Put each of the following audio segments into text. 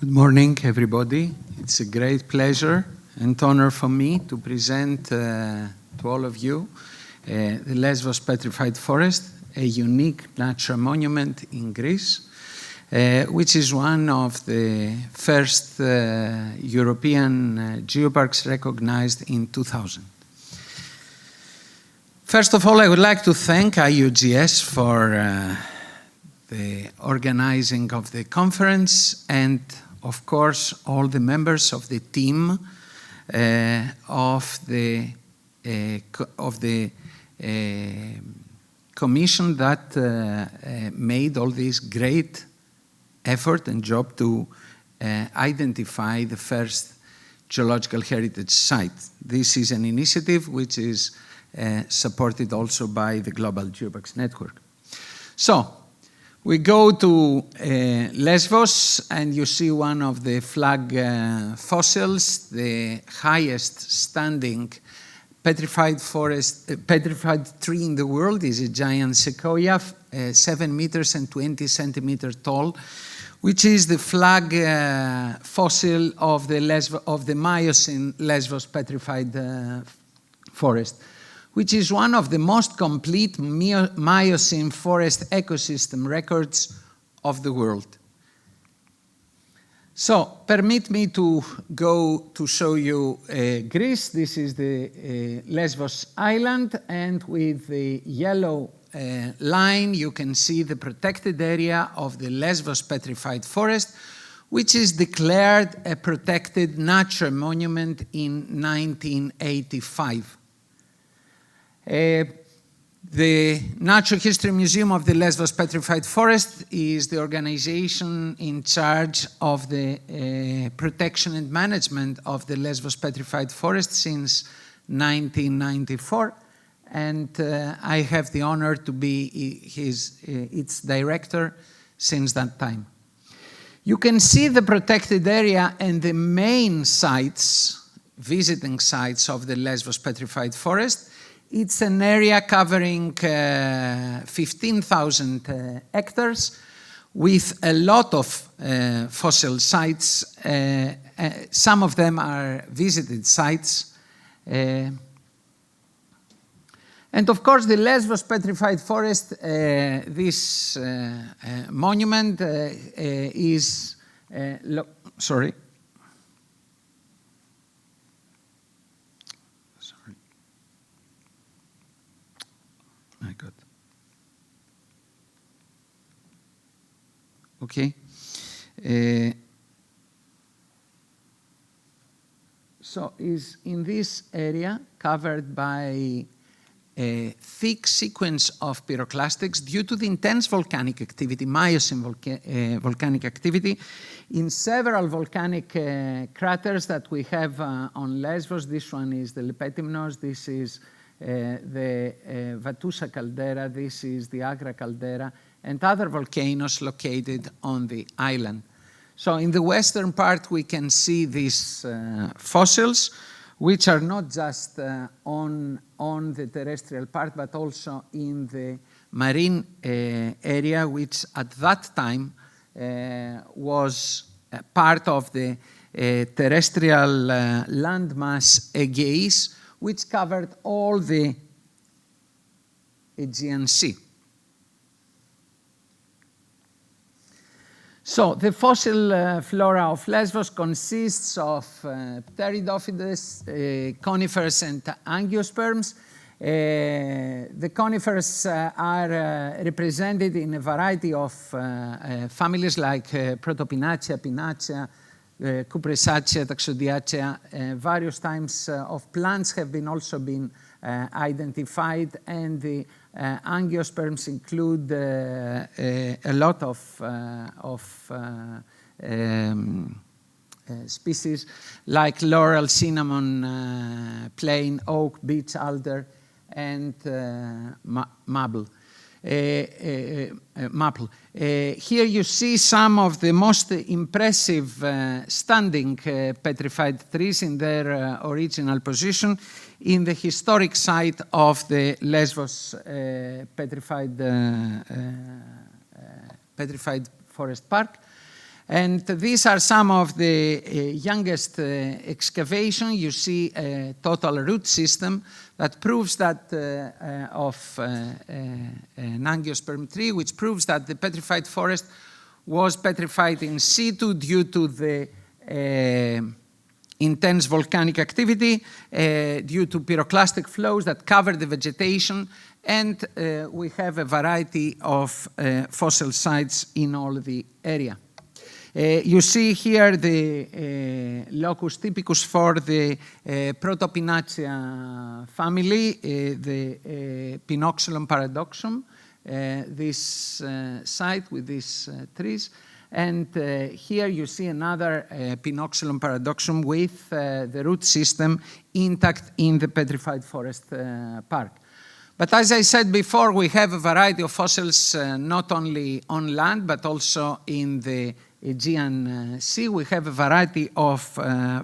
Good morning, everybody. It's a great pleasure and honor for me to present to all of you the Lesvos Petrified Forest, a unique natural monument in Greece, which is one of the first European geoparks recognized in 2000. First of all, I would like to thank UGGs for the organizing of the conference and, of course, all the members of the team of the commission that made all this great effort and job to identify the first geological heritage site. This is an initiative which is supported also by the Global Geoparks Network. So, we go to Lesvos, and you see one of the flag fossils, the highest standing petrified tree in the world is a giant sequoia, 7 meters and 20 centimeters tall, which is the flag fossil of the Miocene Lesvos petrified forest, which is one of the most complete Miocene forest ecosystem records of the world. So, permit me to go to show you Greece. This is the Lesvos island, and with the yellow line you can see the protected area of the Lesvos Petrified Forest, which is declared a protected natural monument in 1985. The Natural History Museum of the Lesvos Petrified Forest is the organization in charge of the protection and management of the Lesvos Petrified Forest since 1994, and I have the honor to be its director since that time. You can see the protected area and the main sites, visiting sites of the Lesvos Petrified Forest. It's an area covering 15,000 hectares with a lot of fossil sites. Some of them are visited sites. And of course, the Lesvos Petrified Forest, this monument is, sorry. My God. Okay. So is in this area covered by a thick sequence of pyroclastics due to the intense volcanic activity, Miocene volcanic activity, in several volcanic craters that we have on Lesvos. This one is the Lepetymnos, this is the Vatousa caldera, this is the Agra caldera, and other volcanoes located on the island. So in the western part we can see these fossils, which are not just on the terrestrial part, but also in the marine area, which at that time was part of the terrestrial landmass Aegeis, which covered all the Aegean Sea. So the fossil flora of Lesvos consists of pteridophytes, conifers and angiosperms. The conifers are represented in a variety of families like Protopinacea, Pinacea, Cupressacea, Taxodiacea. Various types of plants have been also been identified, and the angiosperms include a lot of species like laurel, cinnamon, plane, oak, beech, alder, and maple. Here you see some of the most impressive standing petrified trees in their original position in the historic site of the Lesvos Petrified Forest Park. And these are some of the youngest excavation. You see a total root system that proves that of an angiosperm tree, which proves that the petrified forest was petrified in situ due to the intense volcanic activity, due to pyroclastic flows that cover the vegetation, and we have a variety of fossil sites in all the area. You see here the locus typicus for the Protopinaceae family, the Pinoxylon paradoxum, this site with these trees. And here you see another Pinoxylon paradoxum with the root system intact in the Petrified Forest Park. But as I said before, we have a variety of fossils not only on land, but also in the Aegean Sea. We have a variety of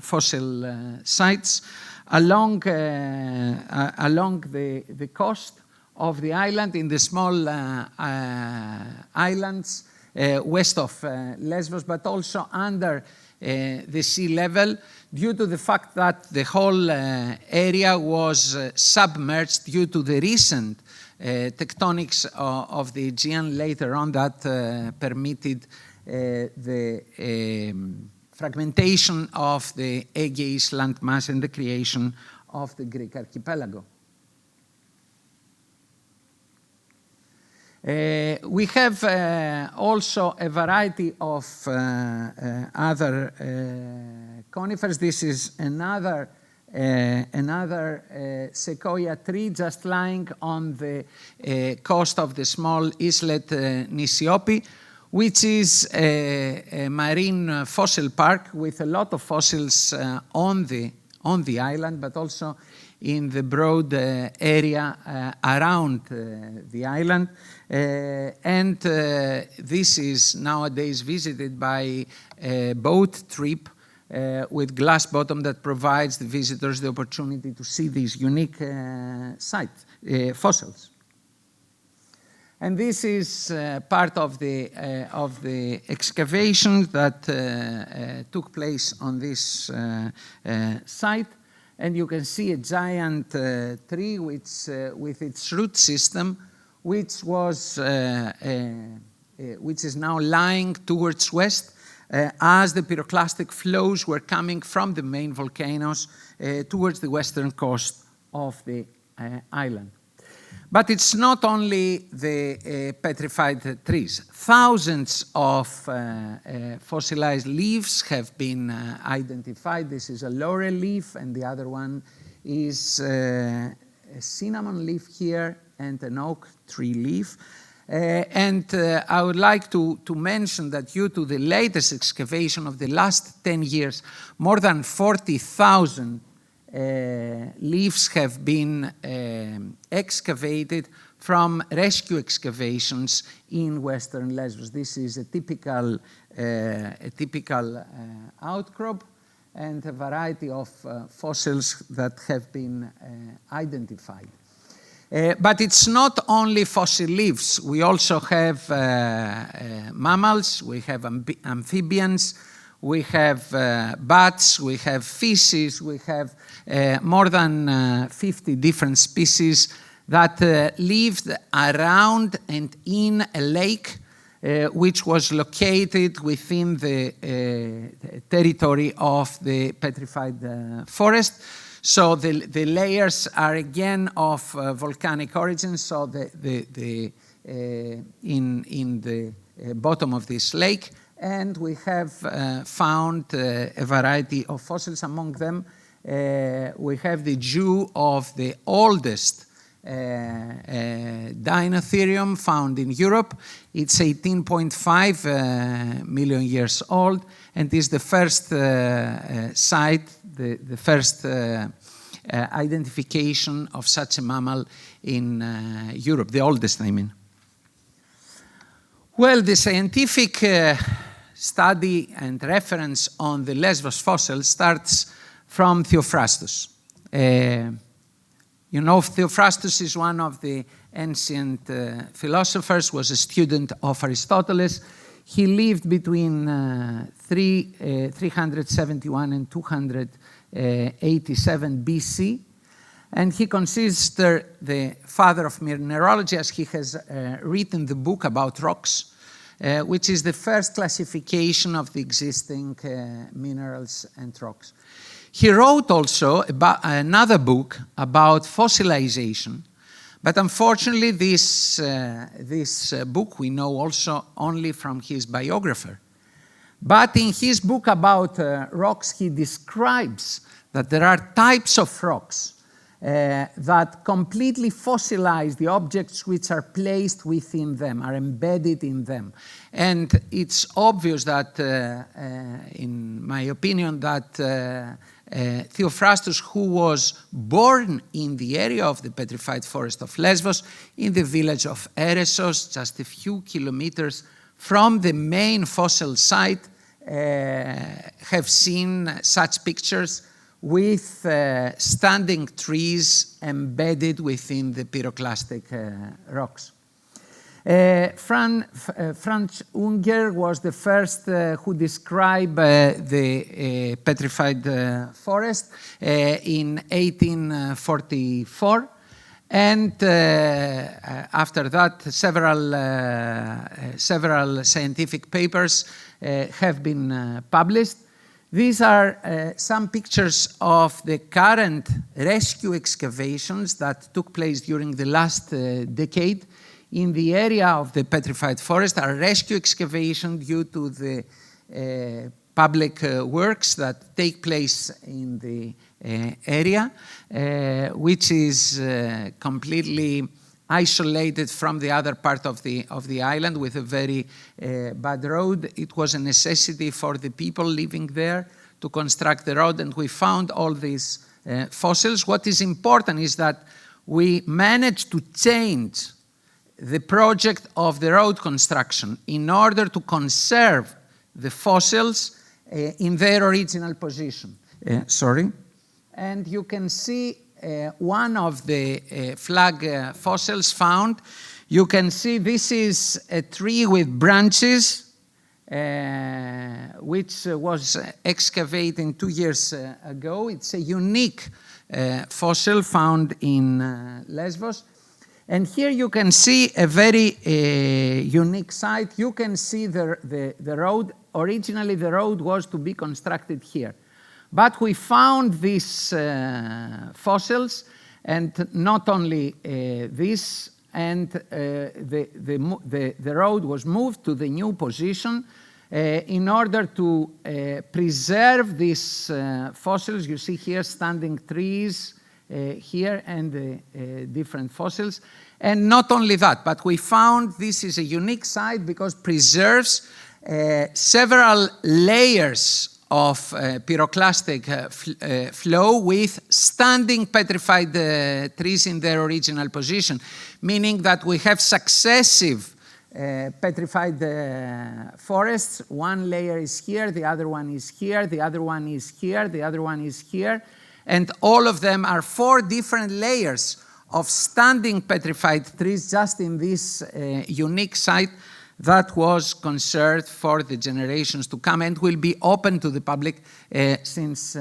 fossil sites along the coast of the island, in the small islands west of Lesvos, but also under the sea level, due to the fact that the whole area was submerged due to the recent tectonics of the Aegean later on that permitted the fragmentation of the Aegeis landmass and the creation of the Greek archipelago. We have also a variety of other conifers. This is another sequoia tree just lying on the coast of the small islet Nikolaos, which is a marine fossil park with a lot of fossils on the island, but also in the broad area around the island. And this is nowadays visited by a boat trip with glass bottom that provides the visitors the opportunity to see these unique fossils. And this is part of the excavation that took place on this site. And you can see a giant tree which, with its root system, which is now lying towards west as the pyroclastic flows were coming from the main volcanoes towards the western coast of the island. But it's not only the petrified trees. Thousands of fossilized leaves have been identified. This is a laurel leaf, and the other one is a cinnamon leaf here and an oak tree leaf. And I would like to mention that due to the latest excavation of the last 10 years, more than 40,000 leaves have been excavated from rescue excavations in western Lesvos. This is a typical outcrop and a variety of fossils that have been identified. But it's not only fossil leaves. We also have mammals, we have amphibians, we have bats, we have fishes, we have more than 50 different species that lived around and in a lake which was located within the territory of the petrified forest. So the layers are again of volcanic origin, so in the bottom of this lake. And we have found a variety of fossils. Among them, we have the dew of the oldest Dinotherium found in Europe. It's 18.5 million years old, and is the first site, the first identification of such a mammal in Europe, the oldest, I mean. Well, the scientific study and reference on the Lesvos fossil starts from Theophrastus. You know, Theophrastus is one of the ancient philosophers, was a student of Aristotle. He lived between 371 and 287 BC, and he considered the father of mineralogy, as he has written the book about rocks, which is the first classification of the existing minerals and rocks. He wrote also about another book about fossilization, but unfortunately this book we know also only from his biographer. But in his book about rocks, he describes that there are types of rocks that completely fossilize the objects which are placed within them, are embedded in them. And it's obvious that, in my opinion, that Theophrastus, who was born in the area of the petrified forest of Lesvos, in the village of Eresos, just a few kilometers from the main fossil site, have seen such pictures with standing trees embedded within the pyroclastic rocks. Franz Unger was the first who described the petrified forest in 1844. And after that, several scientific papers have been published. These are some pictures of the current rescue excavations that took place during the last decade in the area of the petrified forest. Are rescue excavation due to the public works that take place in the area, which is completely isolated from the other part of the island with a very bad road. It was a necessity for the people living there to construct the road, and we found all these fossils. What is important is that we managed to change the project of the road construction in order to conserve the fossils in their original position. And you can see one of the flag fossils found. You can see this is a tree with branches, which was excavated 2 years ago. It's a unique fossil found in Lesvos. And here you can see a very unique site. You can see the road. Originally, the road was to be constructed here. But we found these fossils, and not only this, and the road was moved to the new position in order to preserve these fossils. You see here standing trees here and different fossils. And not only that, but we found this is a unique site because it preserves several layers of pyroclastic flow with standing petrified trees in their original position, meaning that we have successive petrified forests. One layer is here, the other one is here, the other one is here, the other one is here, and all of them are 4 different layers of standing petrified trees just in this unique site that was conserved for the generations to come and will be open to the public since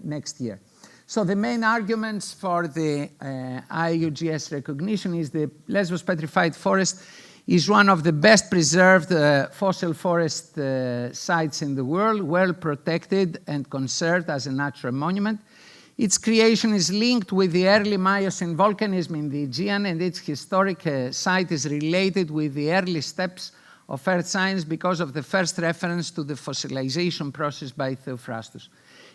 next year. So the main arguments for the IUGS recognition is the Lesvos Petrified Forest is one of the best preserved fossil forest sites in the world, well protected and conserved as a natural monument. Its creation is linked with the early Miocene volcanism in the Aegean, and its historic site is related with the early steps of earth science because of the first reference to the fossilization process by Theophrastus.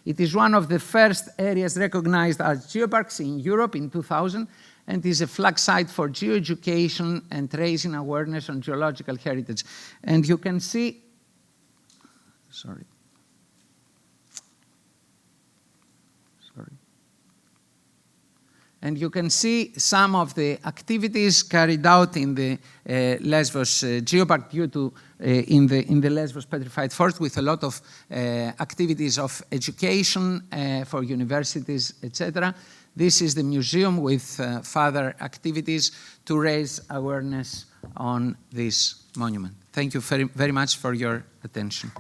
It is one of the first areas recognized as geoparks in Europe in 2000, and is a flag site for geoeducation and raising awareness on geological heritage. And you can see, and you can see some of the activities carried out in the Lesvos geopark due to in the Lesvos Petrified Forest, with a lot of activities of education for universities, etc. This is the museum with further activities to raise awareness on this monument. Thank you very, very much for your attention.